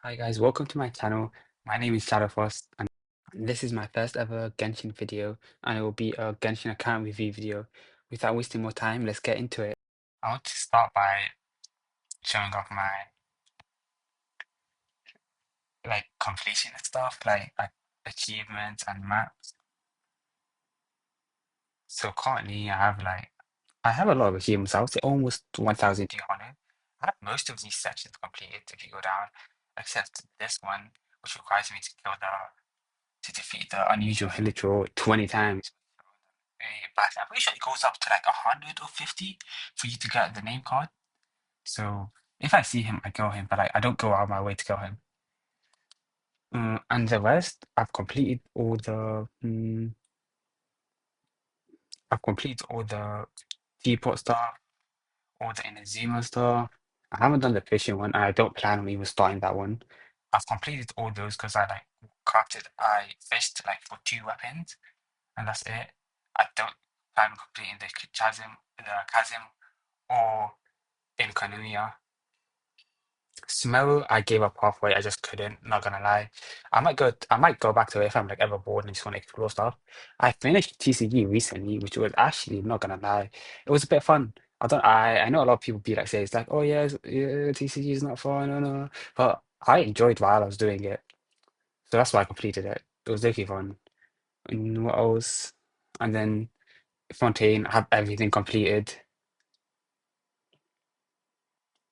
Hi guys, welcome to my channel. My name is Shadowfrost and this is my first ever Genshin video and it will be a Genshin account review video. Without wasting more time, let's get into it. I want to start by showing off my completion and stuff, like achievements and maps. So currently I have a lot of achievements. I would say almost 1,200. I have most of these sections completed if you go down, except this one, which requires me to kill the to defeat the unusual Hilichurl 20 times. But I'm pretty sure it goes up to like 150 for you to get the name card. So if I see him, I kill him, but I don't go out of my way to kill him. And the rest, I've completed all the teapot stuff, all the Inazuma stuff. I haven't done the fishing one, and I don't plan on even starting that one. I've completed all those because I fished like for 2 weapons, and that's it. I don't plan on completing the chasm, or in Kanuya. Smell, I gave up halfway. I just couldn't, not gonna lie. I might go back to it if I'm like ever bored and just want to explore stuff. I finished TCG recently, which was actually not gonna lie. It was a bit fun. I know a lot of people be like say it's like, oh yeah, yeah, TCG is not fun, no. But I enjoyed while I was doing it. So that's why I completed it. It was really fun. And what else? And then Fontaine, I have everything completed.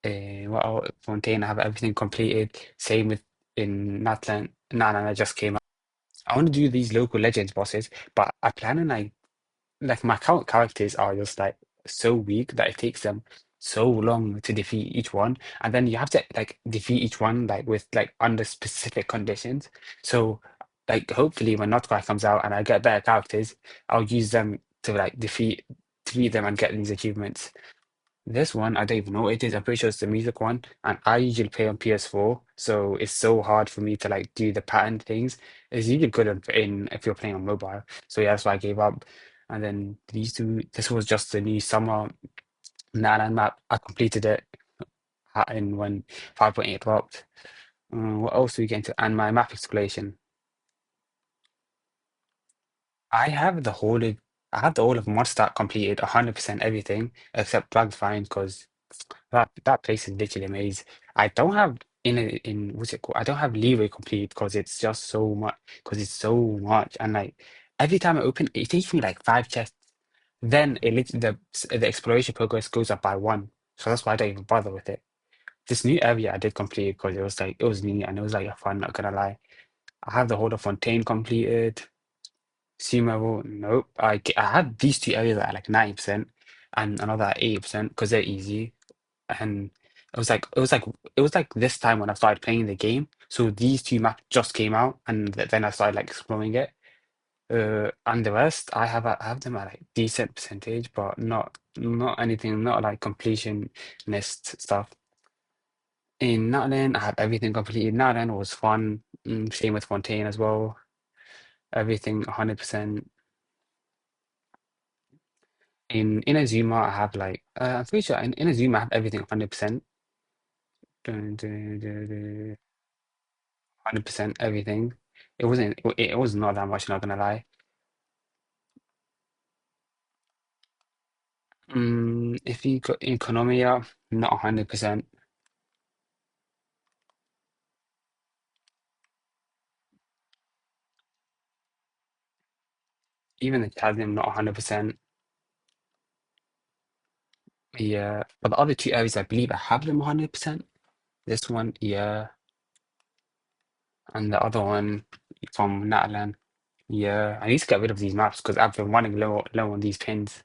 What else? Fontaine, I have everything completed. Same with in Natlan. Nana just came out. I want to do these local legends bosses, but I plan on like my current characters are just like so weak that it takes them so long to defeat each one, and then you have to like defeat each one like with like under specific conditions. So like hopefully when Notcry comes out and I get better characters, I'll use them to like defeat them and get these achievements. This one, I don't even know what it is. I'm pretty sure it's the music one. And I usually play on PS4, so it's so hard for me to like do the pattern things. It's usually good in if you're playing on mobile. So yeah, that's why I gave up. And then this was just the new summer Nanan map. I completed it in when 5.8 dropped. What else do we get into? And my map exploration. I have the whole of I have the whole of Mondstadt completed 100% everything except Dragonfine because that place is literally amazing. I don't have in what's it called? I don't have leeway complete because it's just so much and like every time I open it takes me like 5 chests. Then it literally the exploration progress goes up by one. So that's why I don't even bother with it. This new area I did complete because it was new and it was like fun, not gonna lie. I have the whole of Fontaine completed. Sea level, nope. I had these two areas at like 90% and another at 80% because they're easy. And it was like this time when I started playing the game. So these two maps just came out, and then I started like exploring it. And the rest, I have them at like decent percentage, but not anything, not like completionist stuff. In Nutland, I have everything completed. Nutland was fun. Same with Fontaine as well. Everything 100%. In Inazuma, I have I'm pretty sure in Inazuma I have everything 100%. 100% everything. It was not that much, not gonna lie. If you got in Economia, not 100%. Even the Chasm, not 100%. Yeah, but the other two areas, I believe I have them 100%. This one, yeah, and the other one from Natalan, yeah. I need to get rid of these maps because I've been running low on these pins.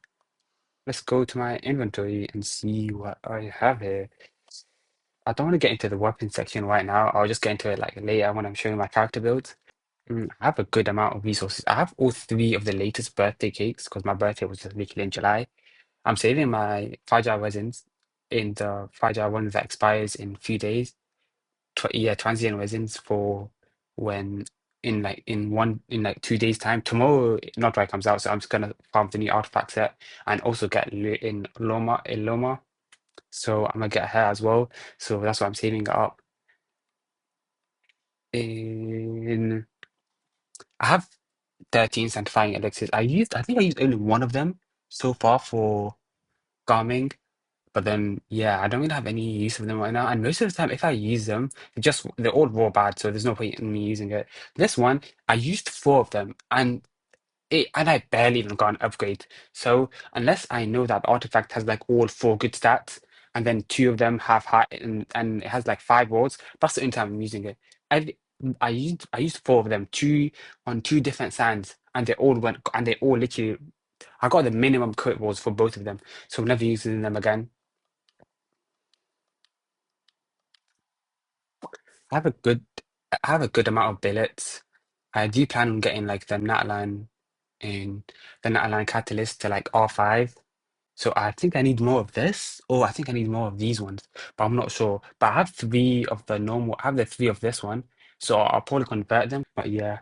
Let's go to my inventory and see what I have here. I don't want to get into the weapon section right now. I'll just get into it like later when I'm showing my character builds. I have a good amount of resources. I have all three of the latest birthday cakes because my birthday was just literally in July. I'm saving my fragile resins in the fragile ones that expires in a few days. Yeah, transient resins for when in like 2 days time. Tomorrow, not right comes out, so I'm just gonna farm the new artifact set and also get in Loma. So I'm gonna get her as well. So that's why I'm saving it up. In I have 13 sanctifying elixirs. I think I used only one of them so far for calming. But then, yeah, I don't really have any use of them right now. And most of the time, if I use them, they're all raw bad, so there's no point in me using it. This one, I used four of them, and I barely even got an upgrade. So unless I know that the artifact has like all four good stats, and then two of them have high and it has like five wards, that's the only time I'm using it. I I used four of them, two on two different sands, and they all literally I got the minimum crit wards for both of them, so I'm never using them again. I have a good I have a good amount of billets. I do plan on getting like in the Nataline Catalyst to like R5. So I think I need more of this, or I think I need more of these ones, but I'm not sure. But I have three of the normal, I have the three of this one, so I'll probably convert them. But yeah,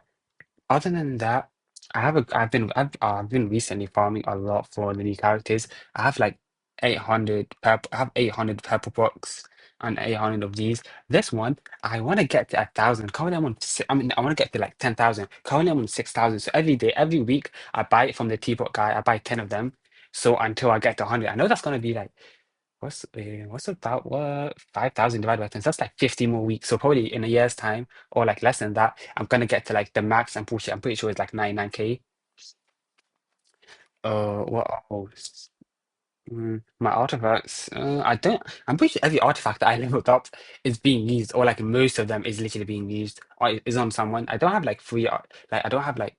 other than that, I've been recently farming a lot for the new characters. I have like 800 purple. I have 800 purple books and 800 of these. This one, I want to get to 1,000. Currently, I mean, I want to get to like 10,000. Currently, I'm on 6,000. So every day, every week, I buy it from the teapot guy. I buy 10 of them. So until I get to 100, I know that's gonna be like what's about what 5,000 divided by 10? So that's like 50 more weeks. So probably in a year's time or like less than that, I'm gonna get to like the max and push it. I'm pretty sure it's like 99K. What else? My artifacts. I'm pretty sure every artifact that I leveled up is being used, or like most of them is literally being used, or is on someone. I don't have like like I don't have like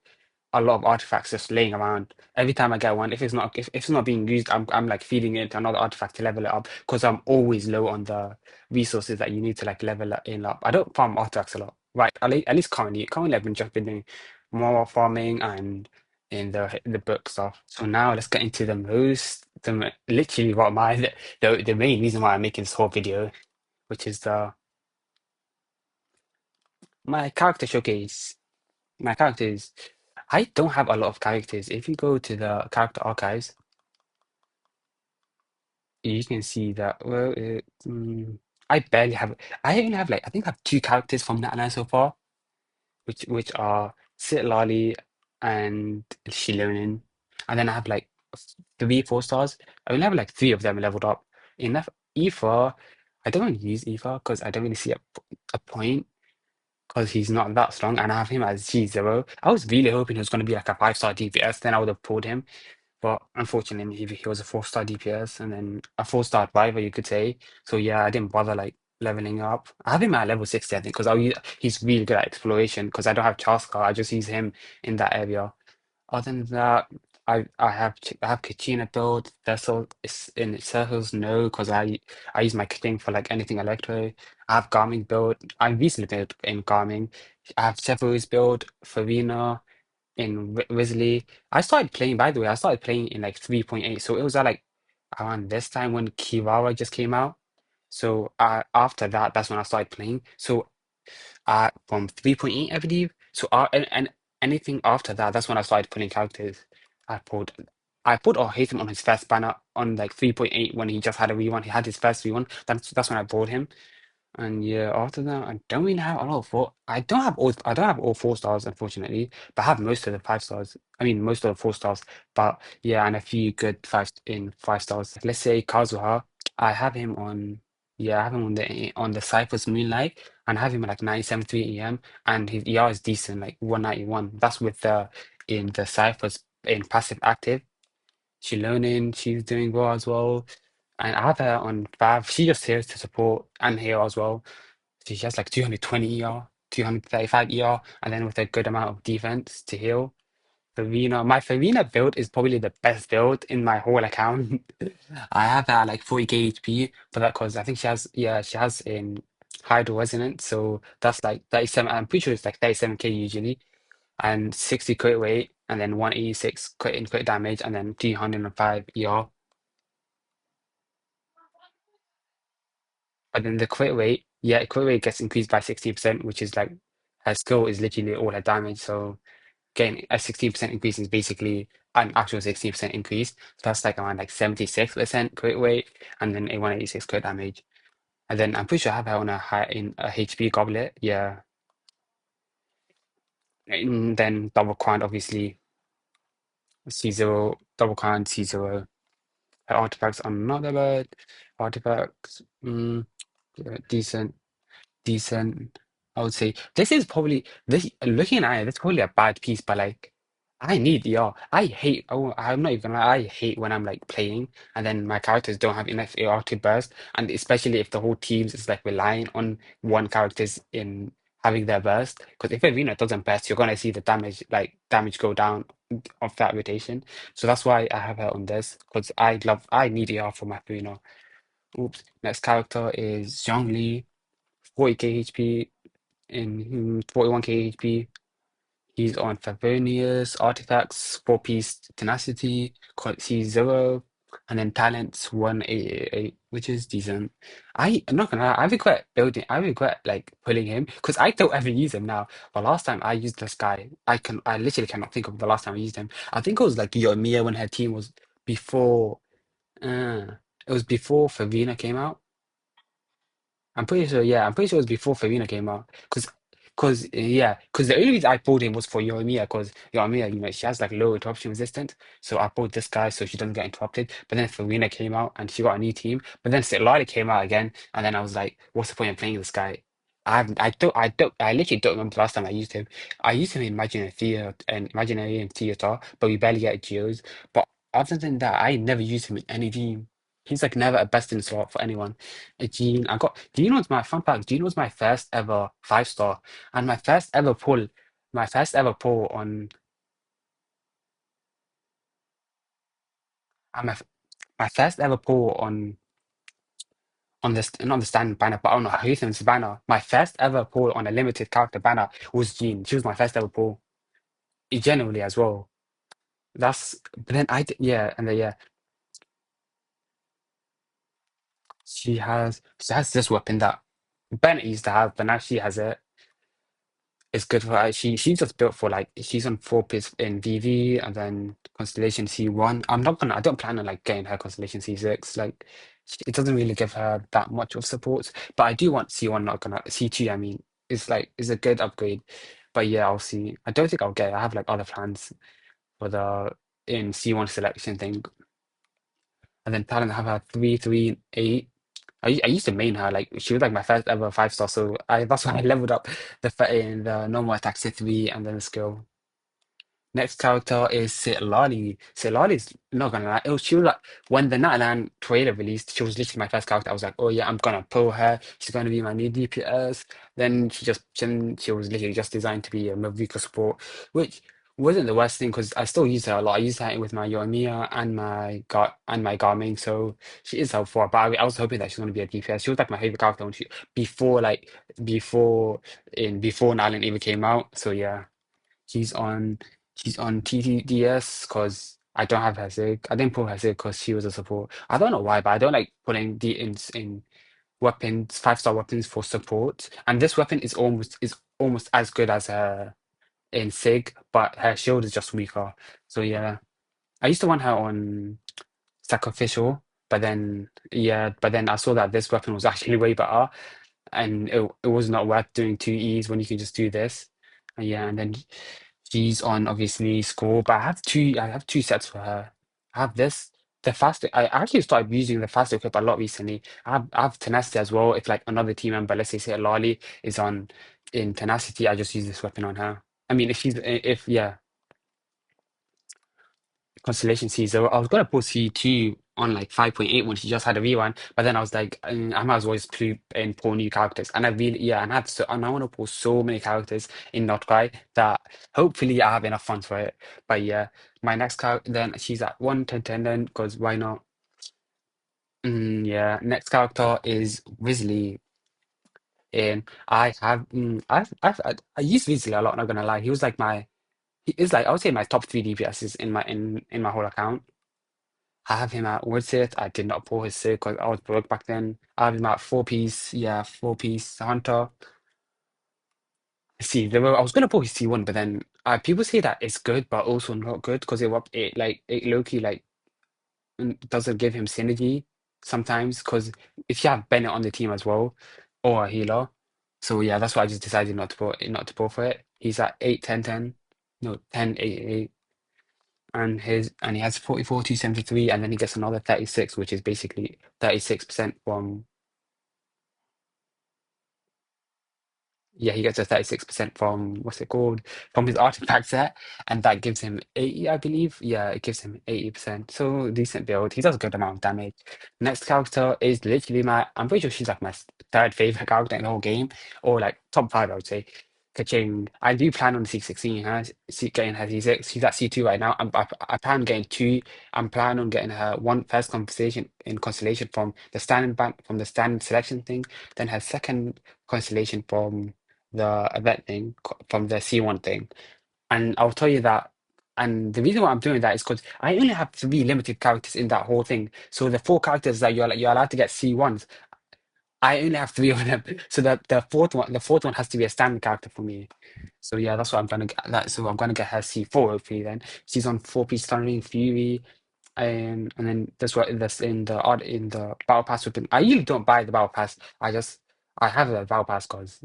a lot of artifacts just laying around. Every time I get one, if it's not being used, I'm like feeding it into another artifact to level it up because I'm always low on the resources that you need to like level it in up. I don't farm artifacts a lot, right? At least currently I've been just been doing more farming and in the book stuff. So now let's get into literally what the main reason why I'm making this whole video, which is the my character showcase. My characters. I don't have a lot of characters. If you go to the character archives, you can see that. I barely have. I only have like I think I have two characters from that line so far, which are Sitlali and Shilonin, and then I have like three 4 stars. I only have like three of them leveled up. Enough Aoife. I don't really use Aoife because I don't really see a point because he's not that strong, and I have him as G0. I was really hoping he was going to be like a 5-star DPS, then I would have pulled him. But unfortunately, he was a 4-star DPS and then a 4-star driver, you could say. So yeah, I didn't bother like leveling up. I have him at level 60, I think, because he's really good at exploration because I don't have Chaskar. I just use him in that area. Other than that, I have Kachina build. Vessel is in circles, no, because I use my thing for like anything electro. I have Garming build. I recently built in Garming. I have Severo's build, Farina in Risley. By the way, I started playing in like 3.8. So it was at like around this time when Kiwara just came out. So after that, that's when I started playing. So from 3.8, I believe. So and anything after that, that's when I started putting characters. I put I put Hatham on his first banner on like 3.8 when he just had a V1. He had his first V1. That's when I bought him. And yeah, after that, I don't really have a lot of four. I don't have all 4 stars, unfortunately, but I have most of the 5 stars. I mean, most of the 4 stars. But yeah, and a few good 5 stars. Let's say Kazuha, I have him on. Yeah, I have him on the Cypher's Moonlight, and I have him at like 97.3 EM, and his ER is decent, like 191. That's with the in the Cypher's in passive active. She's doing well as well. And I have her on Fav. She just here to support and heal as well. She has like 220 ER, 235 ER, and then with a good amount of defense to heal. My Farina build is probably the best build in my whole account. I have her at like 40k HP for that because I think she has in Hydro Resonance, so that's like 37. I'm pretty sure it's like 37k usually, and 60 crit weight, and then 186 crit damage, and then 305 ER. But then the crit rate gets increased by 60%, which is like her skill is literally all her damage. So getting a 16% increase is basically an actual 16% increase. So that's like around like 76% crit rate and then a 186 crit damage. And then I'm pretty sure I have her on a HP goblet. Yeah. And then double crown, obviously, C0, double crown, C0. Artifacts are not that bad. Artifacts, yeah, decent. Decent. I would say this is probably this looking at it, that's probably a bad piece, but like I need ER. I hate I'm not even I hate when I'm like playing and then my characters don't have enough AR to burst. And especially if the whole team's is like relying on one character's in having their burst. Because if Arena doesn't burst, you're gonna see the damage go down of that rotation. So that's why I have her on this. Because I need ER for my Arena. Oops. Next character is Zhongli. 40k HP in 41k HP. He's on Favonius, Artifacts, 4-piece Tenacity, Quality 0, and then Talents 188, which is decent. I'm not gonna lie, I regret like pulling him because I don't ever use him now. But last time I used this guy, I literally cannot think of the last time I used him. I think it was like Yoimiya when her team was before uh it was before Favina came out. I'm pretty sure, yeah, I'm pretty sure it was before Farina came out. Because the only reason I pulled him was for Yoimiya, because Yoimiya, she has like low interruption resistance. So I pulled this guy so she doesn't get interrupted. But then Farina came out and she got a new team. But then Lali came out again, and then I was like, what's the point of playing this guy? I literally don't remember the last time I used him. I used him in Imaginary and Theater, but we barely get Geos. But other than that, I never used him in any team. He's like never a best in slot for anyone. Gene, do you know what's my fun fact? Do you know what's my first ever 5 star? And my first ever pull and my first ever pull on this, not the standard banner, but on a Huthan's banner. My first ever pull on a limited character banner was Jean. She was my first ever pull. Generally as well. But then yeah, and then yeah, she has this weapon that Bennett used to have, but now she has it. It's good for her. She's just built for like she's on 4 piece in VV and then Constellation C1. I don't plan on like getting her Constellation C6. Like it doesn't really give her that much of support. But I do want C1, not gonna C2, I mean, is a good upgrade. But yeah, I'll see. I don't think I'll get it. I have like other plans for the in C1 selection thing. And then Talon have her 338. I used to main her, like she was like my first ever 5 star, so I that's why I leveled up in the normal attack to 3 and then the skill. Next character is Sitlali. Sitlali's not gonna lie, she was like when the Natalan trailer released, she was literally my first character. I was like, oh yeah, I'm gonna pull her. She's gonna be my new DPS. Then she was literally just designed to be a Mavuka support, which wasn't the worst thing because I still use her a lot. I use her with my Yoimiya and my Garmin, so she is helpful. But I was hoping that she's gonna be a DPS. She was like my favorite character when before like before Natalan even came out. So yeah. She's on she's on TTDS because I don't have her sig. I didn't pull her sig because she was a support. I don't know why, but I don't like pulling the in weapons, 5 star weapons for support. And this weapon is almost as good as her in sig, but her shield is just weaker. So yeah. I used to want her on sacrificial, but then I saw that this weapon was actually way better and it was not worth doing 2Es when you can just do this. And yeah, and then she's on obviously score, but I have two sets for her. I have this the fast. I actually started using the fast equip a lot recently. I have tenacity as well. If like another team member, let's say Lali is on in tenacity, I just use this weapon on her. I mean, if yeah, Constellation C0. I was gonna put C2 on like 5.8 when she just had a V1, but then I was like, I might as well just pull new characters. And I really, yeah, and I want to pull so many characters in Not Cry that hopefully I have enough funds for it. But yeah, my next character, then she's at 110 then, because why not? Yeah, next character is Weasley. And I used Weasley a lot, not gonna lie. He is like, I would say my top 3 DPSs in my whole account. I have him at Woodsit. I did not pull his Sig because I was broke back then. I have him at 4 piece. Yeah, 4 piece Hunter. See, I was gonna pull his C1, but then people say that it's good, but also not good because it low key like doesn't give him synergy sometimes. Because if you have Bennett on the team as well, or a healer, so yeah, that's why I just decided not to pull for it. He's at 8, 10, 10. No, 10, 8, 8. And he has 44, 273, and then he gets another 36, which is basically 36% from. Yeah, he gets a 36% from what's it called? From his artifact set, and that gives him 80, I believe. Yeah, it gives him 80%. So decent build. He does a good amount of damage. Next character is literally I'm pretty sure she's like my third favorite character in the whole game, or like top five, I would say. Kaching. I do plan on C16, her, getting her C6. She's at C2 right now. I plan on getting two. I'm planning on getting her one first constellation from the standard bank, from the standard selection thing, then her second constellation from the event thing, from the C1 thing. And I'll tell you that. And the reason why I'm doing that is because I only have three limited characters in that whole thing. So the four characters that you're allowed to get C1s, I only have three of them. So that the fourth one has to be a standard character for me. So yeah, that's what I'm gonna get. So I'm gonna get her C4 hopefully then. She's on 4-piece Thundering Fury. And then that's in the battle pass weapon. I usually don't buy the battle pass. I have a battle pass because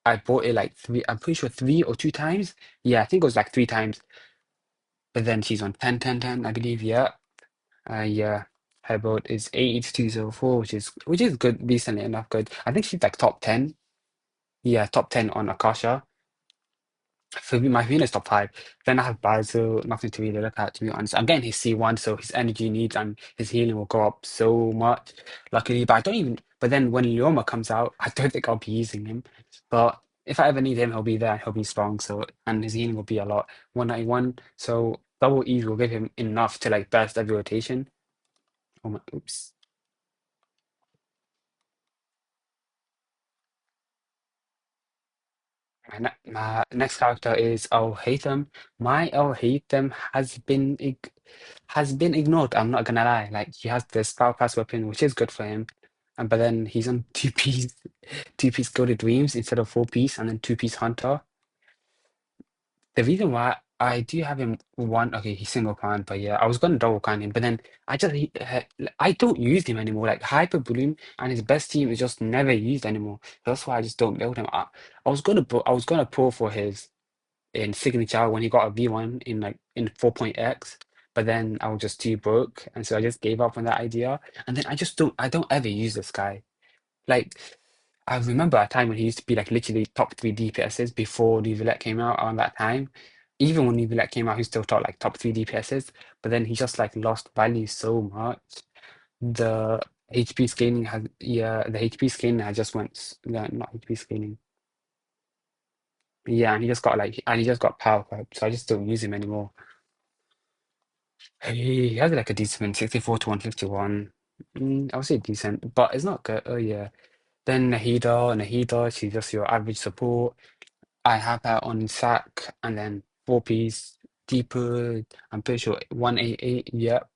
I bought it like three, I'm pretty sure three or two times. Yeah, I think it was like three times. But then she's on 10, 10, 10, I believe. Yeah. Yeah. Her build is 8204, which is good, decently enough good. I think she's like top 10. Yeah, top 10 on Akasha. For me, my Venus top five. Then I have Basil, nothing to really look at, to be honest. I'm getting his C1, so his energy needs and his healing will go up so much, luckily. But I don't even, but then when Leoma comes out, I don't think I'll be using him. But if I ever need him, he'll be there, he'll be strong. So, and his healing will be a lot. 191. So double E's will give him enough to like burst every rotation. Oh my, oops. My next character is El Haytham. My El Haytham has been ignored. I'm not gonna lie. Like he has this power pass weapon, which is good for him, and but then he's on two piece Gilded Dreams instead of 4-piece, and then 2-piece Hunter. The reason why I do have him one, okay, he's single coin, but yeah, I was gonna double coin him, but then I don't use him anymore. Like Hyper Bloom and his best team is just never used anymore. That's why I just don't build him. I was gonna pull for his in signature when he got a V1 in like in 4.x, but then I was just too broke, and so I just gave up on that idea. And then I don't ever use this guy. Like I remember a time when he used to be like literally top three DPSs before New came out around that time. Even when New came out, he still taught like top three DPSs, but then he just like lost value so much. The HP scaling has yeah, the HP scaling has just no, not HP scaling. Yeah, and he just got power up, so I just don't use him anymore. He has like a decent 64 to 151. I would say decent, but it's not good. Oh yeah. Then Nahida, she's just your average support. I have her on sack and then 4-piece, deeper, I'm pretty sure 188, yep.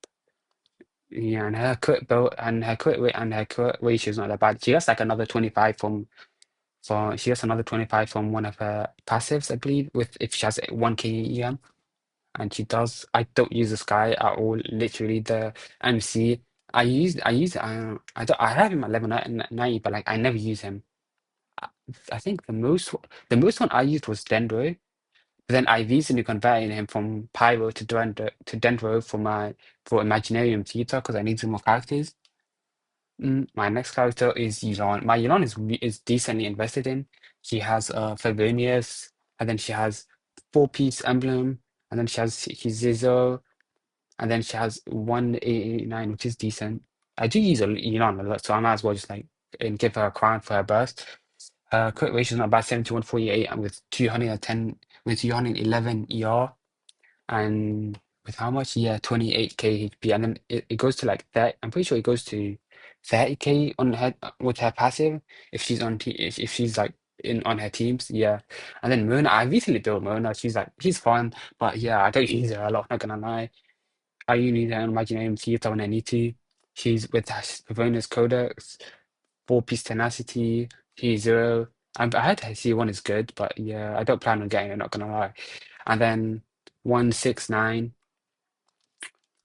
Yeah, and her crit build and her crit rate and her crit ratio is not that bad. She gets another 25 from one of her passives, I believe, with if she has 1k EM. And she does. I don't use this guy at all. Literally, the MC. I have him at level 90, but like I never use him. I, I think the most one I used was Dendro. But then I recently converted him from Pyro to Dendro for Imaginarium Theater because I need some more characters. My next character is Yulon. My Yulon is decently invested in. She has Favonius, and then she has 4-piece emblem, and then she has Kizizo, and then she has 189, which is decent. I do use Elon a lot, so I might as well just like and give her a crown for her burst. Her crit ratio is not bad, 7148, and with 211 ER, and with how much? Yeah, 28k HP, and then it goes to like that. I'm pretty sure it goes to 30k on her with her passive if she's if she's like in on her teams. Yeah, and then Mona. I recently built Mona. She's fun, but yeah, I don't use her a lot. Not gonna lie. I usually don't Imaginarium Theater when I need to. She's with Pavona's Codex, 4-piece Tenacity, T0. I heard her C1 is good, but yeah, I don't plan on getting it, not gonna lie. And then 169,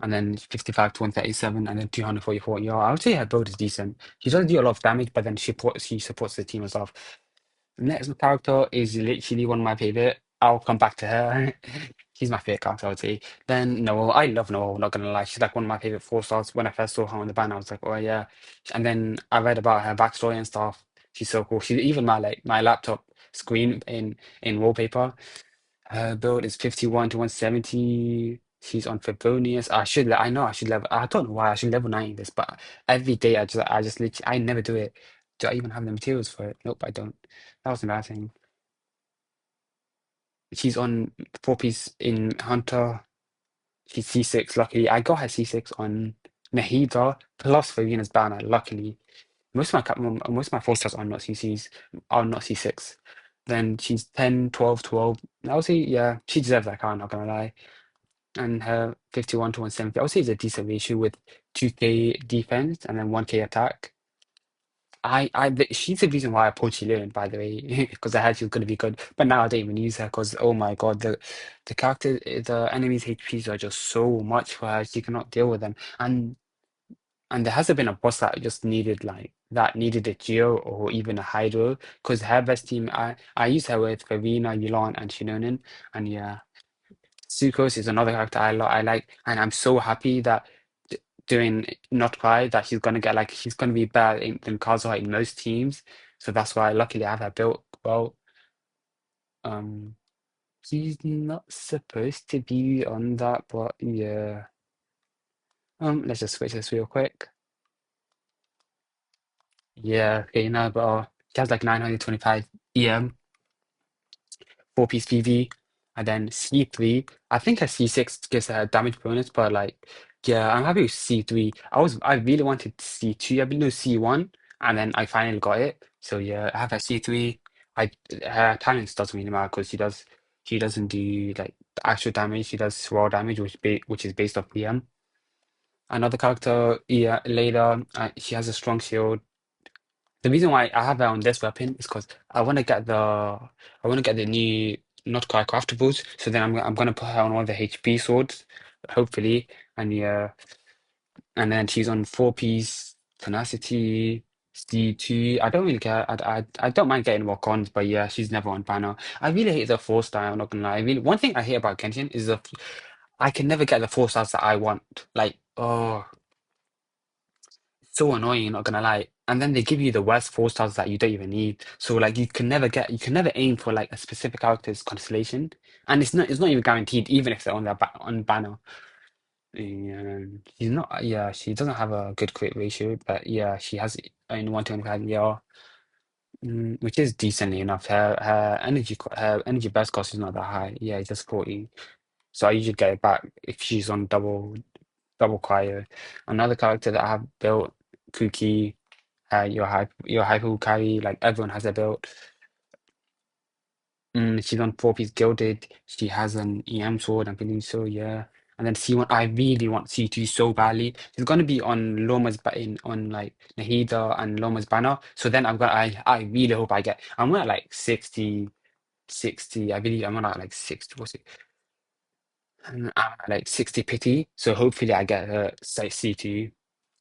and then 55 to 137, and then 244. Yeah, I would say her build is decent. She doesn't do a lot of damage, but then she supports the team as well. Next character is literally one of my favorite. I'll come back to her. She's my favorite character, I would say. Then Noel, I love Noel, not gonna lie. She's like one of my favorite four stars. When I first saw her on the band, I was like, oh yeah. And then I read about her backstory and stuff. She's so cool. She's even my laptop screen in wallpaper. Her build is 51 to 170. She's on Favonius. I know I should level. I don't know why I should level 90 this, but every day I just literally, I never do it. Do I even have the materials for it? Nope, I don't. That was embarrassing. She's on four piece in Hunter. She's C6, luckily. I got her C6 on Nahida plus Farina's banner, luckily. Most of my four stars are not CCs, are not C6. Then she's 10, 12, 12. I would say, yeah, she deserves that card, not gonna lie. And her 51 to 170, I would say it's a decent ratio with 2k defense and then 1k attack. She's the reason why I pulled Chilean, by the way, because I heard she was going to be good. But now I don't even use her because, oh my God, the enemy's HPs are just so much for her. She cannot deal with them. And there hasn't been a boss that just needed a Geo or even a Hydro. Because her best team, I used her with Farina, Yulan, and Shinonen. And yeah. Sucrose is another character I like, and I'm so happy that doing Not Cry that he's gonna be better than Kazuha in most teams. So that's why luckily I have that built well. Um, he's not supposed to be on that, but yeah. Let's just switch this real quick. Yeah, okay, no, but he has like 925 EM. Four-piece PV, and then C3. I think a C6 gives a damage bonus, but like, yeah, I'm happy with C3. I really wanted C2, I believe C1, and then I finally got it. So yeah, I have a C3. I Her talents doesn't really matter because she doesn't do like the actual damage. She does raw damage, which is based off PM. Another character, yeah, later, she has a strong shield. The reason why I have her on this weapon is because I want to get the new not quite craftables. So then I'm gonna put her on one of the HP swords, hopefully. And yeah, and then she's on four piece tenacity C2. I don't really care. I don't mind getting more cons, but yeah, she's never on banner. I really hate the four star. I'm not gonna lie. One thing I hate about Genshin is I can never get the four stars that I want. Like, oh, so annoying, not gonna lie. And then they give you the worst four stars that you don't even need. So like you can never aim for like a specific character's constellation. And it's not even guaranteed, even if they're on on banner. She's not yeah, she doesn't have a good crit ratio, but yeah, she has in 125 yeah. Which is decently enough. Her energy burst cost is not that high. Yeah, it's just 40. So I usually get it back if she's on double cryo. Another character that I have built, Kuki. Your hyper will carry, like everyone has a build. She's on four piece gilded. She has an EM sword, I'm feeling so yeah. And then C1, I really want C2 so badly. She's gonna be on Loma's on like Nahida and Loma's banner. So then I really hope I'm at like 60, 60. I believe I'm at like 60, what's it? I'm at like 60 pity. So hopefully I get her say C2.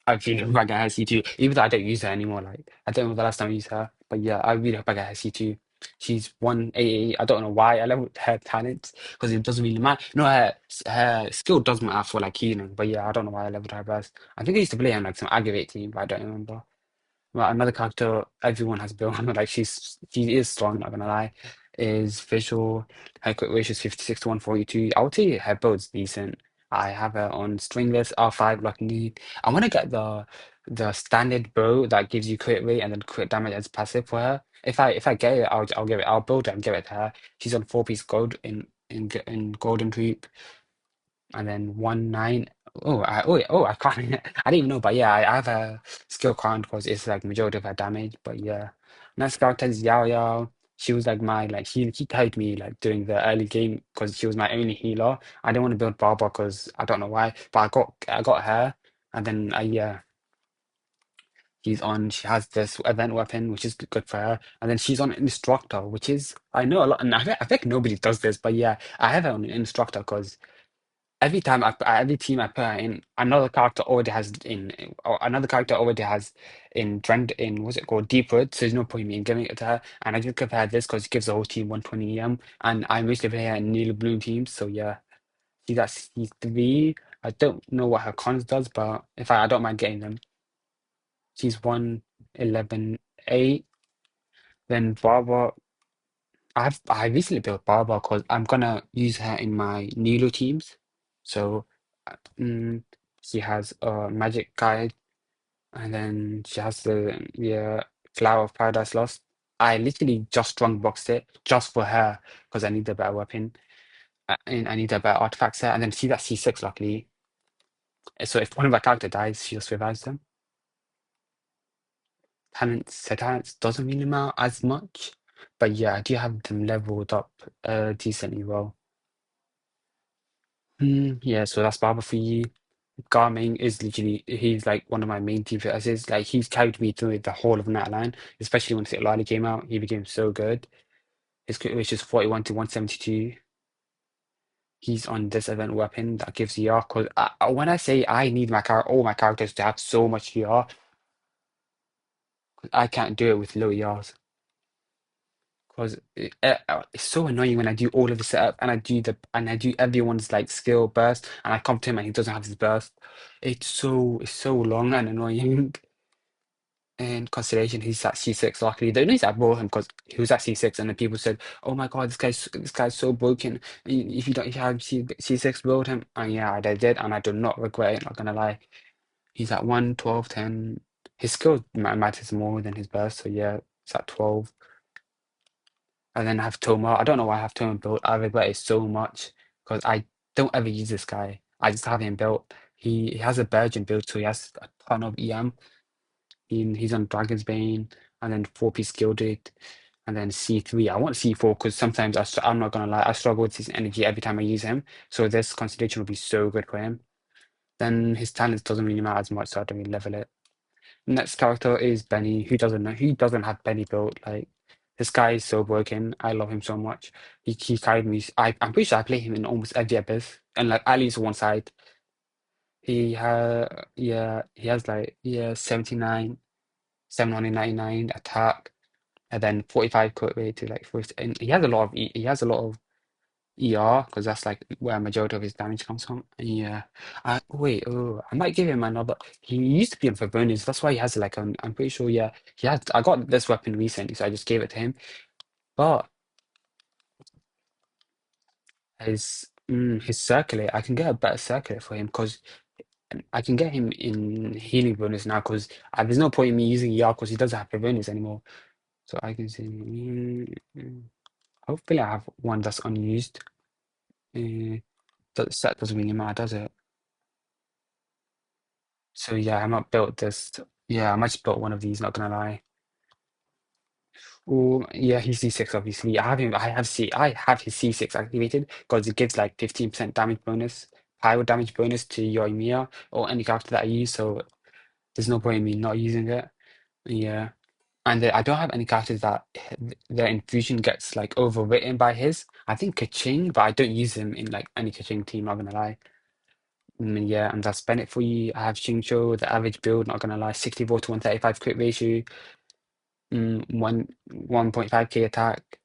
I really hope I get her C2, even though I don't use her anymore. Like, I don't know the last time I used her, but yeah, I really hope I get her C2. She's 188. I don't know why I leveled her talents because it doesn't really matter. No, her skill does matter for like healing, but yeah, I don't know why I leveled her first. I think I used to play on like some aggravate team, but I don't remember. Well, another character everyone has built, like she is strong, not gonna lie, is visual. Her quick ratio is 56 to 142. I would say her build's decent. I have her on stringless R5 luckily. I want to get the standard bow that gives you crit rate and then crit damage as passive for her. If I get it, I'll build it and give it to her. She's on four piece gold in golden creep and then 1-9. I can't. I didn't even know, but yeah, I have a skill count because it's like majority of her damage. But yeah, next character is Yao Yao. She was like he carried me like during the early game because she was my only healer. I didn't want to build Barber because I don't know why, but I got her, and then yeah, she has this event weapon which is good for her, and then she's on instructor, which is I know a lot, and I think nobody does this, but yeah, I have her on instructor because every team I put her in, another character already has in, or another character already has in what's it called, deep root. So there's no point in me in giving it to her. And I just give her this because it gives the whole team 120 and I mostly play her in nearly blue teams. So yeah, she's at C3. I don't know what her cons does, but if I don't mind getting them. She's 111.8. Then Barbara, I recently built Barbara because I'm gonna use her in my Nilo teams. So mm, she has a magic guide, and then she has the Flower of Paradise Lost. I literally just strong boxed it just for her because I need a better weapon and I need a better artifact set. And then see that C6 luckily. So if one of my character dies, she just revives them. Talents doesn't really matter as much, but yeah, I do have them leveled up decently well. Yeah, so that's Barber for you. Garming is literally he's like one of my main team fitters. Like he's carried me through the whole of that line, especially when Lali came out. He became so good. His crit rate is 41 to 172. He's on this event weapon that gives ER. Cause when I say I need all my characters to have so much ER, I can't do it with low ERs. Because it's so annoying when I do all of the setup and I do everyone's like skill burst and I come to him and he doesn't have his burst. It's so long and annoying. In consideration, he's at C6 luckily. The only reason I brought him because he was at C6 and then people said, "Oh my God, this guy's so broken. If you have C6, build him." And yeah, I did, and I do not regret it. Not gonna lie. He's at 112.10. His skill matters more than his burst, so yeah, it's at 12. And then I have Toma. I don't know why I have Toma built. I regret it so much because I don't ever use this guy. I just have him built. He has a Virgin build, so he has a ton of EM. He's on Dragon's Bane, and then 4-piece Gilded, and then C3. I want C4 because sometimes I'm not gonna lie, I struggle with his energy every time I use him. So this constellation will be so good for him. Then his talents doesn't really matter as much, so I don't really level it. Next character is Benny. Who doesn't know? Who doesn't have Benny built? Like this guy is so broken. I love him so much. He carried me. I'm pretty sure I play him in almost every abyss, and like at least one side. He has like 79, 799 attack, and then 45 crit rate to like first. And he has a lot of ER because that's like where majority of his damage comes from. Yeah. I might give him another. He used to be on for bonus. That's why he has like I'm pretty sure. Yeah, he had. I got this weapon recently, so I just gave it to him. But his circulate, I can get a better circulate for him because I can get him in healing bonus now because there's no point in me using ER because he doesn't have bonus anymore. So I can see. Hopefully, I have one that's unused. That set doesn't really matter, does it? So yeah, I might build this. Yeah, I might just build one of these. Not gonna lie. Oh yeah, he's C6 obviously. I have his C6 activated because it gives like 15% damage bonus, pyro damage bonus to your Ymir or any character that I use. So there's no point in me not using it. Yeah. And I don't have any characters that their infusion gets like overwritten by his. I think Kaching, but I don't use him in like any Kaching team, not gonna lie. Yeah, and that's Bennett for you. I have Xingqiu, the average build, not gonna lie, 64 to 135 crit ratio, 1.5k attack.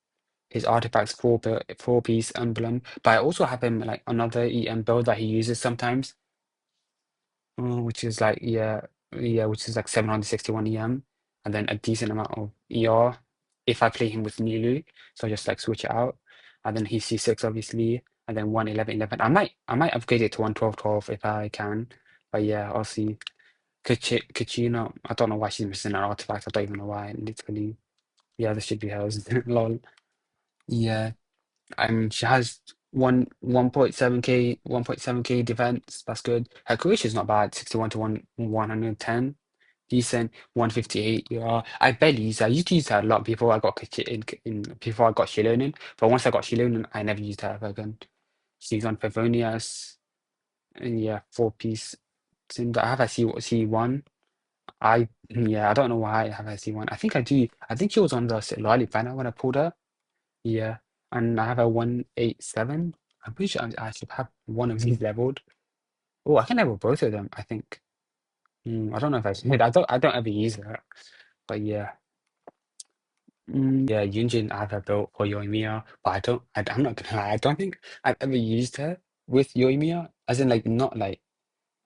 His artifacts 4-piece emblem. But I also have him like another EM build that he uses sometimes. Which is like which is like 761 EM, and then a decent amount of ER if I play him with Nilu. So I just like switch it out, and then he's C6 obviously, and then 111.11. I might upgrade it to 112.12 if I can, but yeah, I'll see. Kachina, I don't know why she's missing an artifact. I don't even know why. Literally, yeah, this should be hers. Lol. Yeah. She has 1.7k defense. That's good. Her courage is not bad. 61 to 110. Decent. 158. Yeah. I barely use her. I used to use her a lot before I got before I got Shilonen. But once I got Shilonen, I never used her ever again. She's on Favonius. And yeah, 4-piece. I have a C1. I don't know why I have a C1. I think I do. I think she was on the Lali banner when I pulled her. Yeah, and I have a 187. I'm pretty sure I should have one of these leveled. Oh, I can level both of them, I think. I don't know if I should. I don't ever use that. But yeah. Yeah, Yunjin I have her built for Yoimiya, but I'm not gonna lie, I don't think I've ever used her with Yoimiya. As in like not like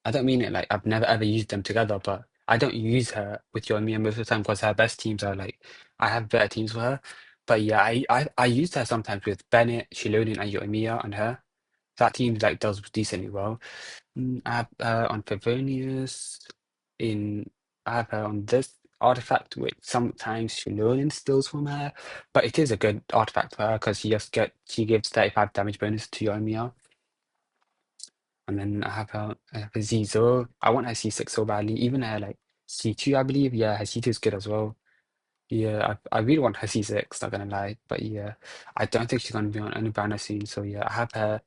I don't mean it like I've never ever used them together, but I don't use her with Yoimiya most of the time because her best teams are like I have better teams for her. But yeah, I used her sometimes with Bennett, Shiloden, and Yoimiya and her. That team like does decently well. I have her on Favonius in I have her on this artifact, which sometimes she learning steals from her, but it is a good artifact for her because she gives 35 damage bonus to Yoimiya. And then I have a Zizo. I want her C6 so badly. Even her like C2, I believe. Yeah, her C2 is good as well. Yeah, I really want her C6, not gonna lie. But yeah, I don't think she's gonna be on any banner soon. So yeah, I have her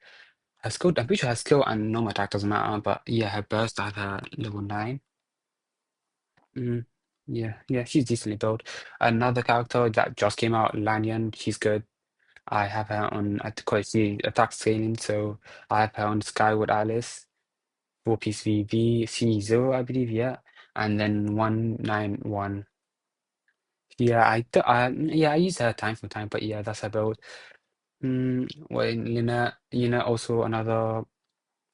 skill. I'm pretty sure her skill and normal attack doesn't matter. But yeah, her burst, I have her level 9. Mm, yeah, she's decently built. Another character that just came out, Lanyan, she's good. I have her on at quite the attack scaling, so I have her on Skyward Alice, 4-piece VV, C0, I believe, yeah. And then 191. Yeah, I use her time from time, but yeah, that's her build. Well, Lina also another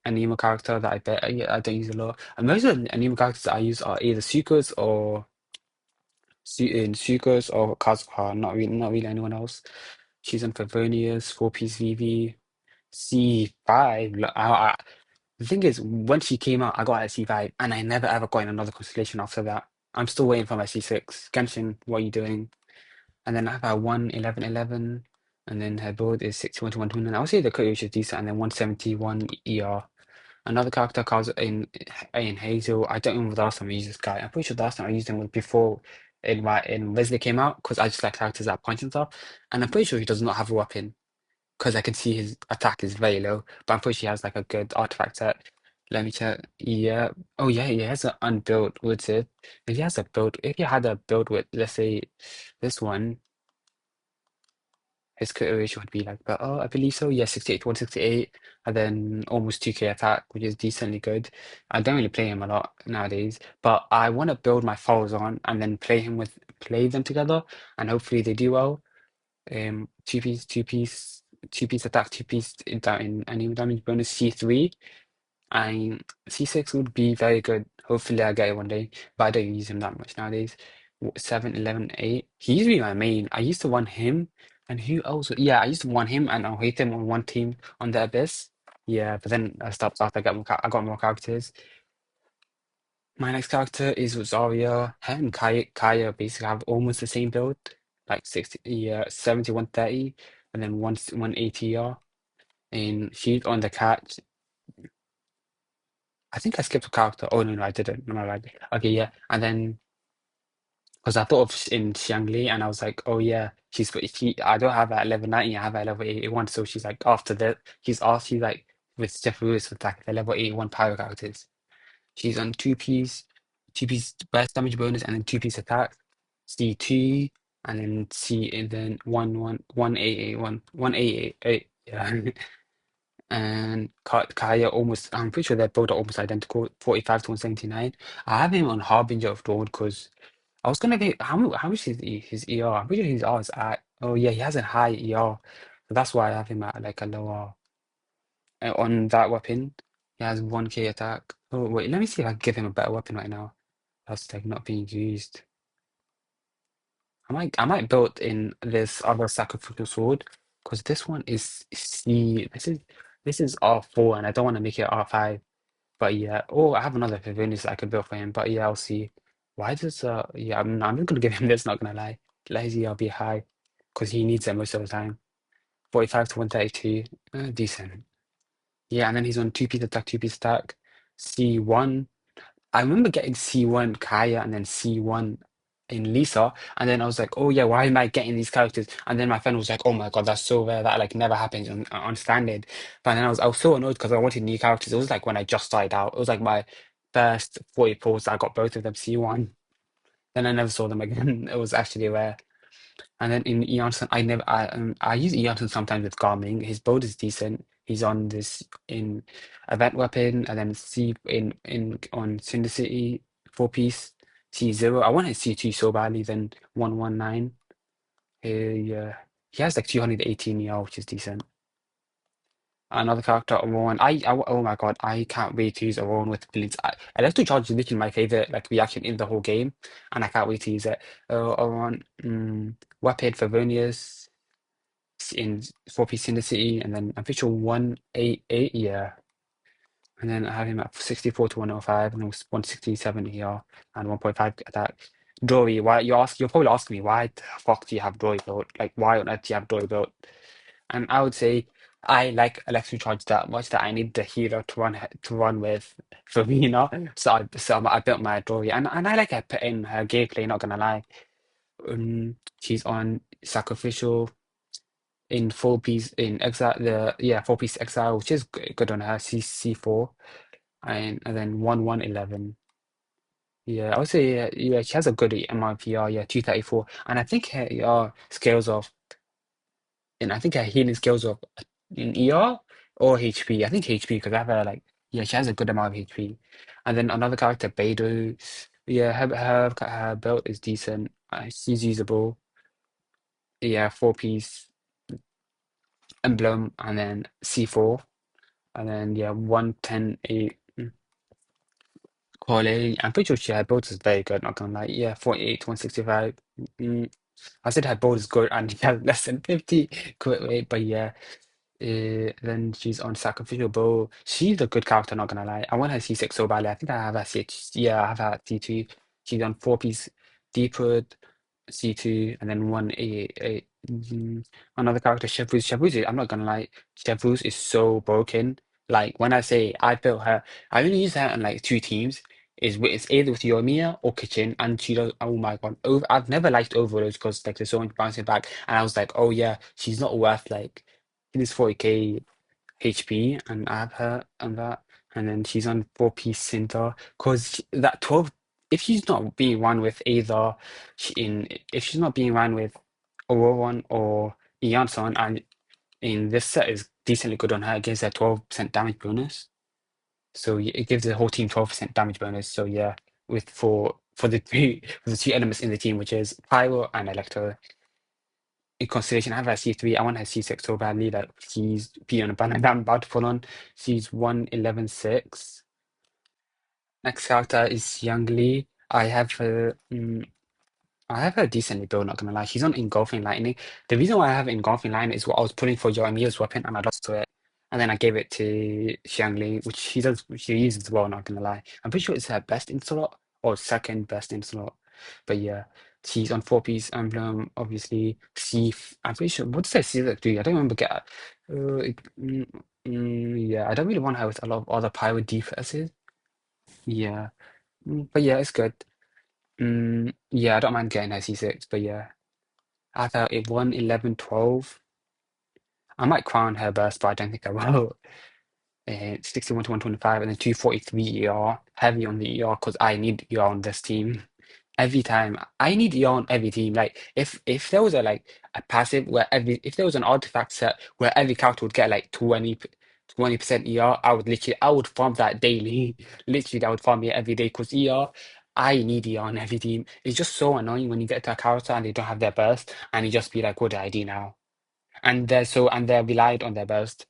anime character that I don't use a lot. And most of the anime characters I use are either Suikos or Suikos or Kazuha, not really anyone else. She's on Favonius, 4-piece VV, C5. The thing is, when she came out, I got her C5, and I never ever got in another constellation after that. I'm still waiting for my C6. Genshin, what are you doing? And then I have her 11111, and then her build is 61 to I would say the coverage is decent, and then 171 ER. Another character calls in Hazel. I don't remember the last time I used this guy. I'm pretty sure the last time I used him was before in Wesley came out, because I just like characters that punch and stuff. And I'm pretty sure he does not have a weapon because I can see his attack is very low. But I'm pretty sure he has like a good artifact set. Let me check. Yeah. Oh yeah, he has an unbuilt with it. If he had a build with, let's say, this one, his crit ratio would be like better, I believe so. Yeah, 68 to 168, and then almost 2k attack, which is decently good. I don't really play him a lot nowadays, but I want to build my followers on and then play them together, and hopefully they do well. Two piece attack, two-piece in any damage bonus C3. And C6 would be very good. Hopefully I get it one day, but I don't use him that much nowadays. 7, 11, 8. He used to be my main. I used to want him, and who else? Yeah, I used to want him and I'll hate him on one team on the Abyss. Yeah, but then I stopped after I got more characters. My next character is Zarya. Her and Kaya basically have almost the same build, like 60, yeah, 70, 130, and then 180 R. And she's on the catch. I think I skipped a character. Oh no, I didn't. No, I did. Okay, yeah. And then because I thought of in Xiangli and I was like, oh yeah, I don't have her at level 90, I have her at level 81. So she's like after that, she's like with Jeff Lewis with like the level 81 power characters. She's on two piece burst damage bonus and then two-piece attack. C2 and then one eight eight one 1888. Yeah. And Kaya almost, I'm pretty sure they're both almost identical, 45 to 179. I have him on Harbinger of Dawn because I was gonna get how much is his ER? I'm pretty sure his R is at, oh yeah, he has a high ER. So that's why I have him at like a lower on that weapon. He has 1k attack. Oh wait, let me see if I can give him a better weapon right now. That's like not being used. I might build in this other sacrificial sword because this one is C. This is R4 and I don't want to make it R5. But yeah, oh, I have another Pavilions I could build for him. But yeah, I'll see. Why does yeah, I'm just gonna give him this. Not gonna lie, lazy I'll be high because he needs it most of the time. 45 to 132, decent. Yeah, and then he's on two-piece attack, two-piece attack. C1. I remember getting C1 Kaya and then C1 in Lisa, and then I was like, oh yeah, why am I getting these characters? And then my friend was like, oh my god, that's so rare that like never happens on standard. But then I was so annoyed because I wanted new characters. It was like when I just started out. It was like my first 40 pulls. I got both of them C1. Then I never saw them again. It was actually rare. And then in Eonson, I use Eonson sometimes with Garming. His build is decent. He's on this in event weapon, and then C in on Cinder City 4 piece C0. I wanted C2 so badly, then 119. Yeah, he has like 218 ER, which is decent. Another character, Aurora. Oh my God, I can't wait to use Aurora with Blitz. Electric Charge is literally my favorite like reaction in the whole game, and I can't wait to use it. Aurora, Weapon for Vernius in 4 piece Cinder City, and then I'm pretty sure 188, yeah. And then I have him at 64 to 105, and it was 167 here and 1.5 attack. Dory, why you're probably asking me why the fuck do you have Dory built? Like why on earth do you have Dory built? And I would say I like Electric Charge that much that I need the hero to run with for me, you know. So I built my Dory, and I like her in her gameplay. Not gonna lie, she's on Sacrificial in 4 piece in exile. The yeah 4 piece exile, which is good on her. C4 and then 111. Yeah, I would say yeah, she has a good MRPR. Yeah, 234, and I think her ER scales off. And I think her healing skills are in ER or HP. I think HP because I have her like yeah, she has a good amount of HP. And then another character, Beidou. Yeah, her build is decent. She's usable. Yeah, 4 piece emblem and then C4. And then yeah, 110 quality. I'm pretty sure her build is very good, not gonna lie. Yeah, 48 165. Mm, I said her build is good and he has less than 50 quit rate, but yeah. Then she's on Sacrificial Bow. She's a good character, not gonna lie. I want her C6 so badly. I think I have her C. Yeah, I have her C2. She's on 4 piece Deepwood, C2, and then another character, Chevreuse. I'm not gonna lie, Chevreuse is so broken. Like when I say I built her, I only use her on like 2 teams. It's either with Yoimiya or Kitchen, and she does. Oh my God, I've never liked Overloads because like there's so much bouncing back, and I was like, oh yeah, she's not worth like it is 40k HP, and I have her on that. And then she's on 4 piece Cinta because that 12, if she's not being run with either, if she's not being run with Auroron or Ianson, and in this set is decently good on her, it gives her 12% damage bonus. So it gives the whole team 12% damage bonus. So yeah, with for the two for the two elements in the team, which is Pyro and Electro in consideration. I have her C3. I want her C6 so badly that she's be on a banner that I'm about to put on. She's 111.6. Next character is Young Lee. I have her decently built, not gonna lie. She's on Engulfing Lightning. The reason why I have Engulfing Lightning is what I was putting for Yoimiya's weapon and I lost to it. And then I gave it to Xiangli, which she uses well, not gonna lie. I'm pretty sure it's her best in slot or second best in slot. But yeah, she's on 4 piece emblem, obviously. I'm pretty sure what does that C do? I don't remember yeah, I don't really want her with a lot of other pyro defenses. Yeah. But yeah, it's good. Yeah, I don't mind getting her C6, but yeah. I thought it 111.12. I might crown her burst, but I don't think I will. 61 to 125, and then 243 ER. Heavy on the ER because I need ER on this team. Every time. I need ER on every team. Like if there was a passive where if there was an artifact set where every character would get like 20% ER, I would farm that daily. Literally, I would farm it every day because ER, I need ER on every team. It's just so annoying when you get to a character and they don't have their burst and you just be like, what do I do now? And they're relied on their burst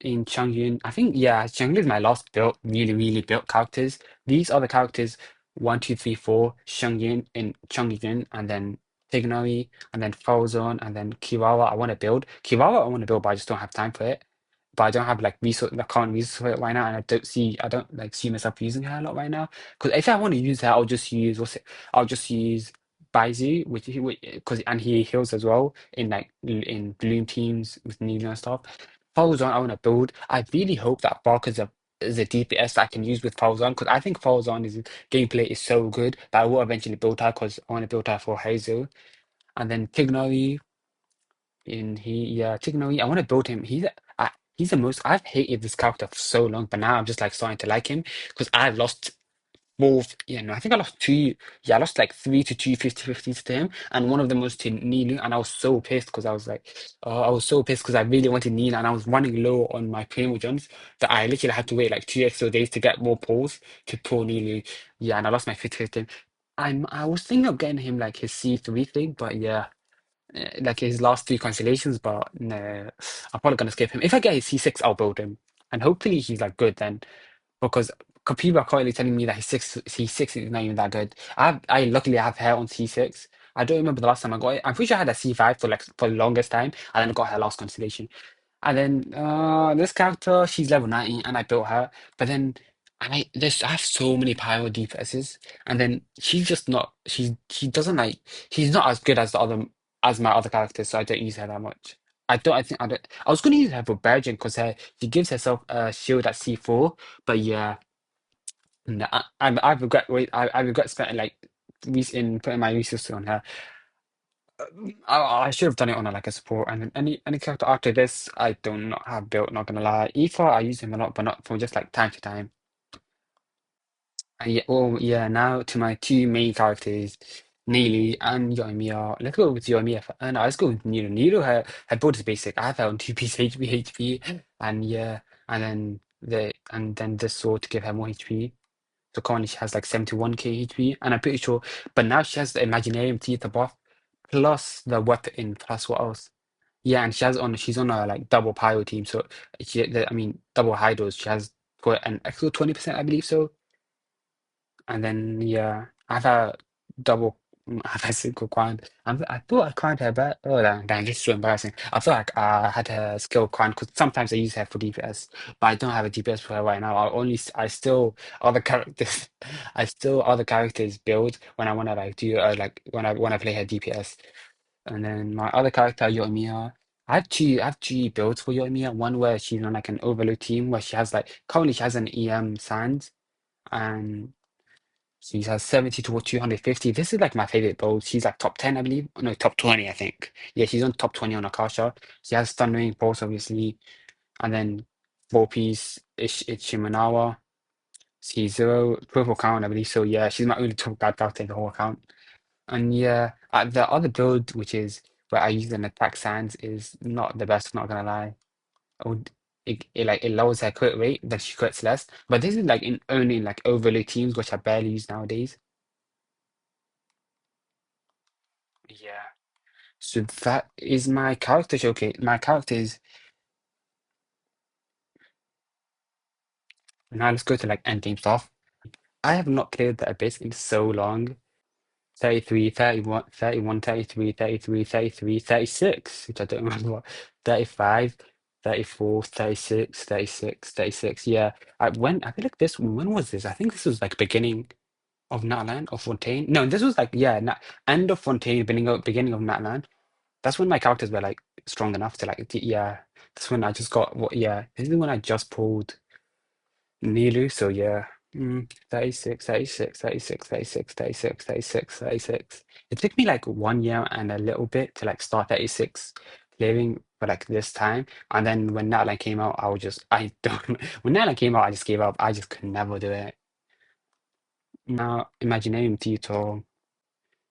in Changyun. I think yeah, Changyun is my last built, really built characters. These are the characters 1, 2, 3, 4, Changyun and Changyun, and then Tignari, and then Falzon, and then Kiwawa. I want to build. Kiwawa I want to build, but I just don't have time for it. But I don't have like the current resource for it right now, and I don't like see myself using her a lot right now. Because if I want to use her, I'll just use I'll just use Baizu, which because and he heals as well in in Bloom teams with Nina and stuff. Falzon, I want to build. I really hope that Bark is a DPS that I can use with Falzon because I think Falzon gameplay is so good that I will eventually build her because I want to build her for Hazel. And then Tignari, Tignari, I want to build him. He's the most. I've hated this character for so long, but now I'm just like starting to like him because I've lost. both, yeah, no, I think I lost two, yeah, I lost like three to two 50-50s to him, and one of them was to Nilu, and I was so pissed because I was like, I was so pissed because I really wanted Nina, and I was running low on my Primogems that I literally had to wait like 2 extra days to get more pulls to pull Nilu. Yeah, and I lost my 50-50. I was thinking of getting him like his C3 thing, but yeah, like his last three constellations, but no, I'm probably gonna skip him. If I get his C6, I'll build him, and hopefully he's like good then, because people are currently telling me that his C6 is not even that good. I luckily have hair on C6. I don't remember the last time I got it. I'm pretty sure I had a C5 for like for the longest time, and then I got her last constellation. And then this character, she's level 90, and I built her. But then I have so many pyro DPSs, and then she's just not she doesn't like she's not as good as the other as my other characters, so I don't use her that much. I was gonna use her for Bergen because she gives herself a shield at C4, but yeah, no, I regret spending like in putting my resources on her. I should have done it on a, like a support, and then any character after this I do not have built. Not gonna lie, Aoife I use him a lot, but not from just like time to time. And yeah, oh yeah. Now to my two main characters, Neely and Yoimiya. Let's go with Yoimiya. No, let's go with Nero. Nero, her build is basic. I found two piece HP, and yeah, and then this sword to give her more HP. So currently she has like 71k HP, and I'm pretty sure. But now she has the Imaginarium Theater buff plus the weapon plus what else? Yeah, and she's on a like double pyro team, so I mean double hydros. She has got an extra 20%, I believe so. And then yeah, I've had double. I've had single grind. I thought I cried her back. Oh damn, this is so embarrassing. I thought like, I had her skill grind because sometimes I use her for DPS, but I don't have a DPS for her right now. I still other characters. I still other characters build when I want to like do like when I play her DPS. And then my other character, Yoimiya, I have two builds for Yoimiya. One where she's on like an overload team where she has like currently she has an EM Sands and she has 70 to 250. This is like my favorite build. She's like top 10, I believe. No, top 20, I think. Yeah, she's on top 20 on Akasha. She has Stun Ring Pulse, obviously. And then four piece Ichiminawa. She's zero purple count, I believe. So yeah, she's my only top guard character in the whole account. And yeah, the other build, which is where I use an attack sands, is not the best, not gonna lie. Oh, it lowers her crit rate, then she crits less. But this is like in only in like overlay teams, which I barely use nowadays. Yeah. So that is my character showcase. My character is now let's go to like end game stuff. I have not cleared the abyss in so long. 33, 31, 31, 33, 33, 33, 36, which I don't remember what, 35, 34, 36, 36, 36. Yeah. I feel like when was this? I think this was like beginning of Natlan or Fontaine. No, this was like, yeah, end of Fontaine, beginning of Natlan. That's when my characters were like strong enough to like, yeah, that's when I just got what, yeah, this is when I just pulled Nilu, so yeah. 36, 36, 36, 36, 36, 36, 36. It took me like 1 year and a little bit to like start 36 clearing for like this time. And then when Natline came out, I don't, when Natline came out, I just gave up. I just could never do it. Now, Imaginarium Tito,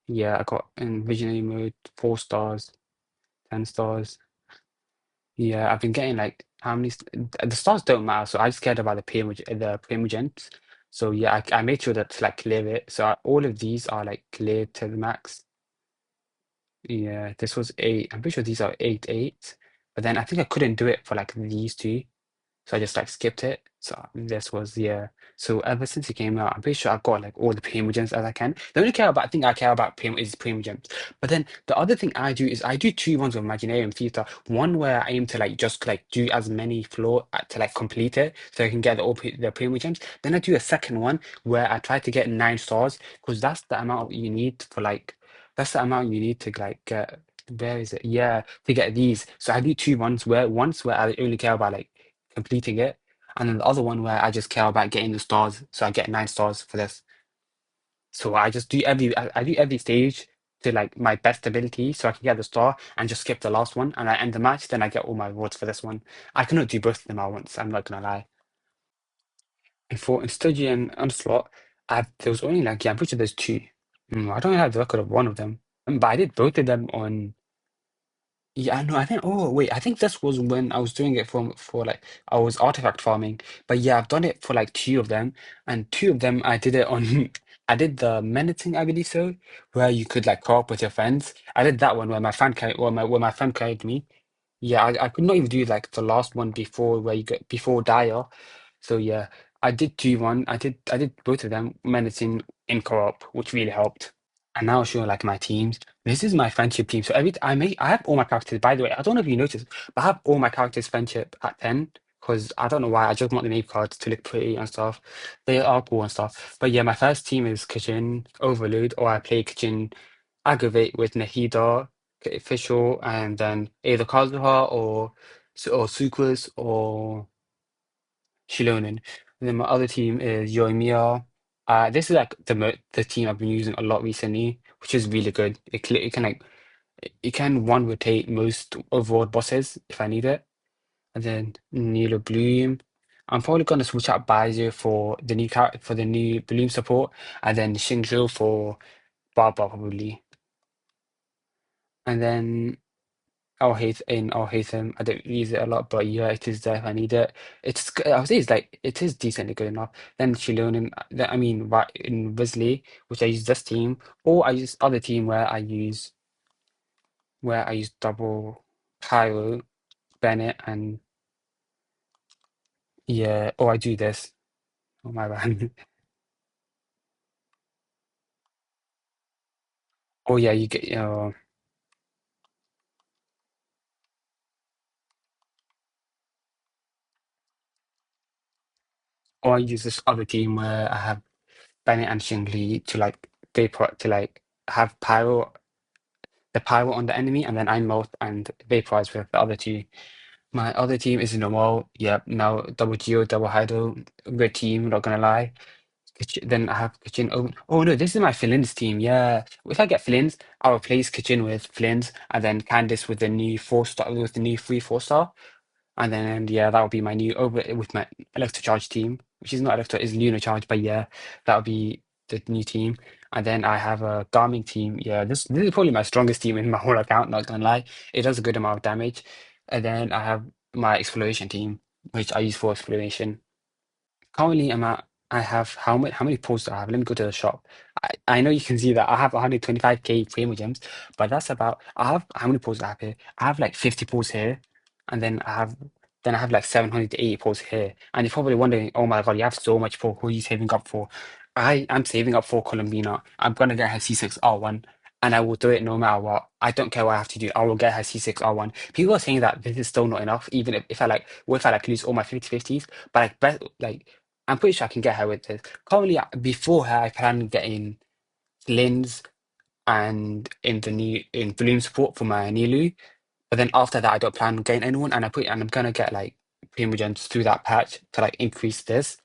yeah, I got in Visionary mode, 4 stars, 10 stars. Yeah, I've been getting like how many the stars don't matter, so I just cared about the primogens. So yeah, I made sure that to like clear it. So all of these are like cleared to the max. Yeah, this was eight. I'm pretty sure these are eight. But then I think I couldn't do it for like these two. So I just like skipped it. So this was yeah. So ever since it came out, I'm pretty sure I've got like all the Primogems as I can. The only care about I think I care about is Primogems. But then the other thing I do is I do two ones with Imaginarium Theater. One where I aim to like just like do as many floor to like complete it so I can get the Primogems. Then I do a second one where I try to get 9 stars because that's the amount you need for like that's the amount you need to like get. Where is it? Yeah, to get these. So I do two ones where I only care about like completing it, and then the other one where I just care about getting the stars, so I get 9 stars for this. So I just do I do every stage to like my best ability, so I can get the star and just skip the last one, and I end the match. Then I get all my rewards for this one. I cannot do both of them at once. I'm not gonna lie. And for in Stygian Onslaught, there was only like, yeah, I'm pretty sure there's two. I don't have the record of one of them. But I did both of them on. Yeah, no, I think. Oh, wait, I think this was when I was doing it for like I was artifact farming. But yeah, I've done it for like two of them, and two of them I did it on. I did the menacing, I believe so, where you could like co-op with your friends. I did that one where my friend carried, where my friend carried me. Yeah, I could not even do like the last one before where you get before Dire. So yeah, I did do one. I did both of them menacing in co-op, which really helped. And now I'll show like my teams. This is my friendship team. So I have all my characters. By the way, I don't know if you noticed, but I have all my characters friendship at 10 because I don't know why. I just want the name cards to look pretty and stuff. They are cool and stuff. But yeah, my first team is Kitchen Overload, or I play Kitchen Aggravate with Nahida, Official, and then either Kazuha or Sucrose or Shilonen. And then my other team is Yoimiya. This is like the team I've been using a lot recently, which is really good. It can like it can one rotate most overworld bosses if I need it. And then Nilo Bloom. I'm probably gonna switch out Baizu for the new Bloom support, and then Xingqiu for Baba probably. And then I'll hate him. I don't use it a lot, but yeah, it is there if I need it. I would say it's like it is decently good enough. Then Chilonin, I mean, right in Wesley, which I use this team, or I use other team where I use double Pyro, Bennett, and yeah, or I do this. Oh my bad. Oh yeah, you get or I use this other team where I have Bennett and Xingli to like have the pyro on the enemy, and then I melt and vaporize with the other two. My other team is normal. Yep, now double Geo, double Hydro. Good team, not gonna lie. Then I have Kitchen. Oh no, this is my Flynn's team. Yeah. If I get Flynn's, I'll replace Kitchen with Flynn's and then Candice with the new 4-star with the new 3 4-star. And then yeah, that would be my new over with my Electro Charge team, which is not Electro, is Lunar Charge, but yeah, that would be the new team. And then I have a Garming team. Yeah, this is probably my strongest team in my whole account, not gonna lie. It does a good amount of damage. And then I have my exploration team, which I use for exploration. Currently, I have how many pulls do I have? Let me go to the shop. I know you can see that I have 125k Primo Gems, but that's about I have how many pulls do I have here? I have like 50 pulls here, and then I have like 780 pulls here. And you're probably wondering, oh my god, you have so much pull. Who are you saving up for? I am saving up for Colombina. I'm gonna get her C6R1, and I will do it no matter what. I don't care what I have to do. I will get her C6R1. People are saying that this is still not enough, even if I like, what if I like lose all my 50/50s? But like, I'm pretty sure I can get her with this. Currently, before her, I plan on getting Lynn's and in Bloom support for my Nilu. But then after that, I don't plan on getting anyone, and I'm gonna get like Primogems through that patch to like increase this.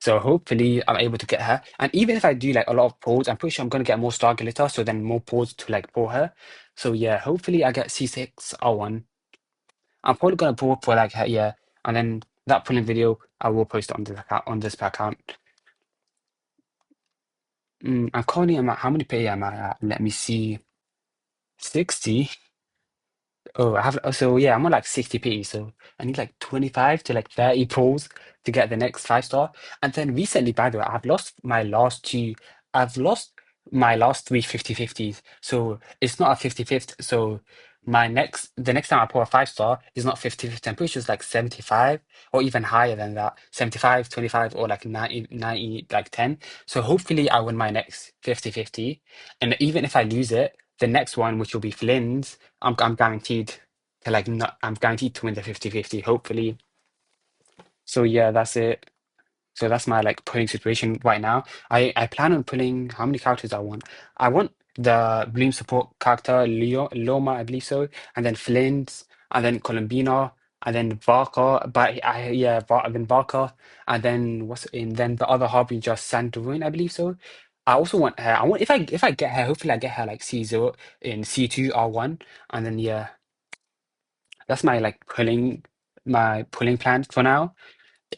So hopefully I'm able to get her. And even if I do like a lot of pulls, I'm pretty sure I'm gonna get more Star Glitter, so then more pulls to like pull her. So yeah, hopefully I get C6 R1. I'm probably gonna pull for like her, yeah. And then that pulling video, I will post it on this account. I'm currently I'm at how many pay am I at? Let me see. 60. Oh, so yeah, I'm on like 60p, so I need like 25 to like 30 pulls to get the next 5-star. And then recently, by the way, I've lost my last three 50/50s. So it's not a 50/50. So the next time I pull a 5-star is not 50/50. I'm pretty sure it's like 75 or even higher than that. 75, 25, or like 90, like 10. So hopefully I win my next 50/50. And even if I lose it, the next one, which will be Flynn's, I'm guaranteed to like not I'm guaranteed to win the 50/50, hopefully. So yeah, that's it. So that's my like pulling situation right now. I plan on pulling how many characters I want. I want the Bloom support character Loma, I believe so, and then Flint, and then Colombina, and then Varka, but I yeah, then Varka, and then then the other Harbinger Sandarin, I believe so. I also want her. I want if I get her, hopefully I get her like C0 in C2 R1, and then yeah, that's my pulling plan for now.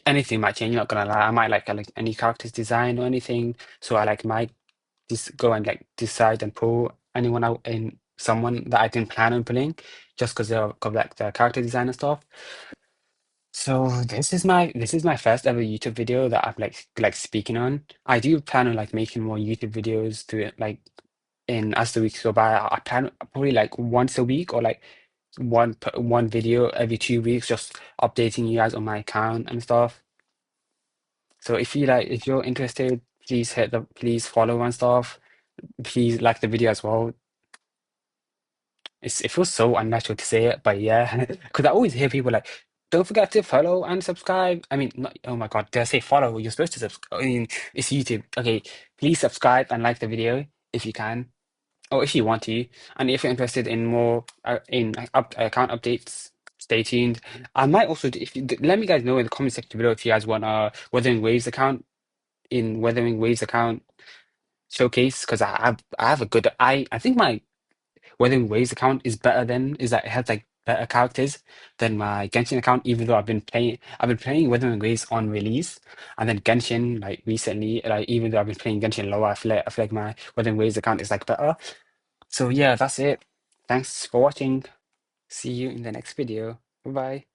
anything might change. Not gonna lie, I might like any character's design or anything. So I like might just go and like decide and pull anyone out in someone that I didn't plan on pulling just because of like the character design and stuff. So this is my first ever YouTube video that I've like speaking on. I do plan on like making more YouTube videos to it like in as the weeks go by. I plan probably like once a week or like one video every 2 weeks, just updating you guys on my account and stuff. So if you're interested, please follow and stuff. Please like the video as well. It feels so unnatural to say it, but yeah, because I always hear people like, "Don't forget to follow and subscribe." I mean, not, oh my God, did I say follow? You're supposed to subscribe. I mean, it's YouTube. Okay, please subscribe and like the video if you can, or if you want to, and if you're interested in more account updates. Stay tuned. I might also, if you, let me guys know in the comment section below if you guys want a Weathering Waves account showcase because I have a good I think my Weathering Waves account is that it has like better characters than my Genshin account, even though I've been playing Weathering Waves on release, and then Genshin like recently, like even though I've been playing Genshin lower, I feel like my Weathering Waves account is like better. So yeah, that's it. Thanks for watching. See you in the next video. Bye bye.